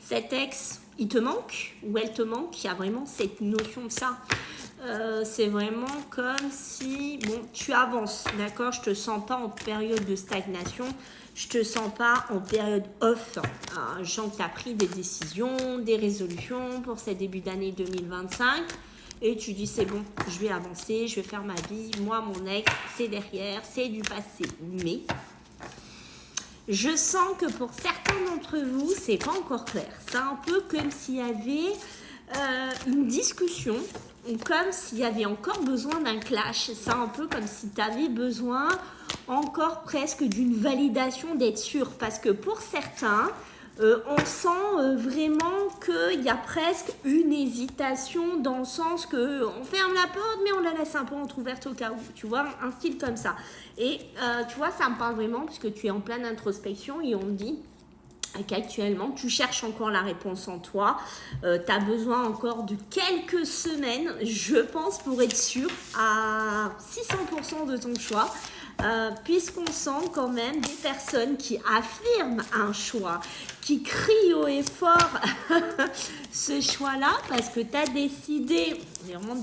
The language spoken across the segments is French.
cet ex, il te manque ou elle te manque, il y a vraiment cette notion de ça. C'est vraiment comme si, bon, tu avances, d'accord? Je te sens pas en période de stagnation, je te sens pas en période off. Je sens que tu as pris des décisions, des résolutions pour ce début d'année 2025. Et tu dis, c'est bon, je vais avancer, je vais faire ma vie. Moi, mon ex, c'est derrière, c'est du passé. Mais je sens que pour certains d'entre vous, c'est pas encore clair. C'est un peu comme s'il y avait une discussion, ou comme s'il y avait encore besoin d'un clash. C'est un peu comme si tu avais besoin encore presque d'une validation d'être sûr. Parce que pour certains, on sent vraiment qu'il y a presque une hésitation dans le sens qu'on ferme la porte mais on la laisse un peu entrouverte au cas où, tu vois, un style comme ça. Et tu vois, ça me parle vraiment parce que tu es en pleine introspection et on me dit qu'actuellement tu cherches encore la réponse en toi, tu as besoin encore de quelques semaines, je pense, pour être sûr à 600% de ton choix. Puisqu'on sent quand même des personnes qui affirment un choix, qui crient haut et fort ce choix-là, parce que tu as décidé vraiment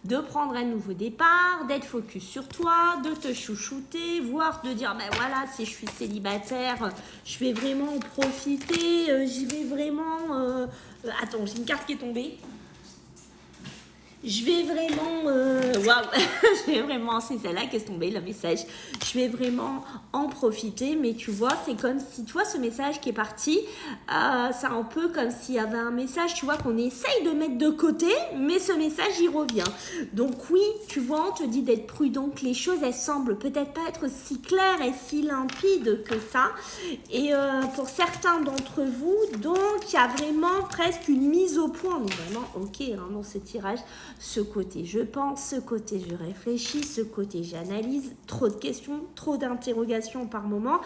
de prendre un nouveau départ, d'être focus sur toi, de te chouchouter, voire de dire, ben voilà, si je suis célibataire, je vais vraiment en profiter, j'y vais vraiment... Attends, j'ai une carte qui est tombée. Je vais vraiment, waouh, je vais vraiment, c'est celle-là qui est tombée, le message. Je vais vraiment en profiter, mais tu vois, c'est comme si, tu vois, ce message qui est parti, c'est un peu comme s'il y avait un message, tu vois, qu'on essaye de mettre de côté, mais ce message, il revient. Donc oui, tu vois, on te dit d'être prudent, que les choses, elles semblent peut-être pas être si claires et si limpides que ça. Et pour certains d'entre vous, donc, il y a vraiment presque une mise au point, donc vraiment, ok, hein, dans ce tirage, ce côté je pense, ce côté je réfléchis, ce côté j'analyse, trop de questions, trop d'interrogations par moment.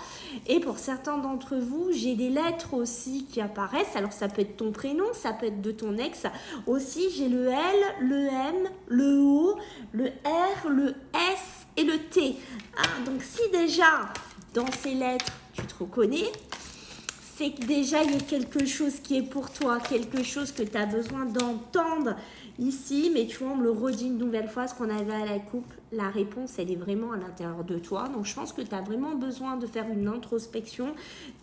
Et pour certains d'entre vous, j'ai des lettres aussi qui apparaissent. Alors ça peut être ton prénom, ça peut être de ton ex. Aussi, j'ai le L, le M, le O, le R, le S et le T. Donc si déjà dans ces lettres tu te reconnais, c'est que déjà il y a quelque chose qui est pour toi, quelque chose que tu as besoin d'entendre ici, mais tu vois, on me le redit une nouvelle fois, ce qu'on avait à la coupe, la réponse, elle est vraiment à l'intérieur de toi. Donc, je pense que tu as vraiment besoin de faire une introspection.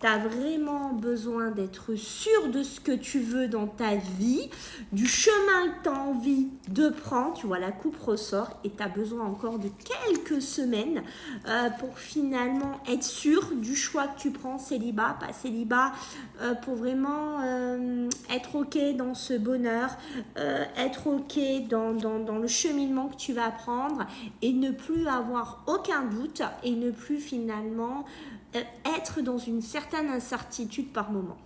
Tu as vraiment besoin d'être sûr de ce que tu veux dans ta vie, du chemin que tu as envie de prendre. Tu vois, la coupe ressort et tu as besoin encore de quelques semaines pour finalement être sûr du choix que tu prends, célibat, pas célibat, pour vraiment être OK dans ce bonheur, être OK dans le cheminement que tu vas prendre et ne plus avoir aucun doute et ne plus finalement être dans une certaine incertitude par moment.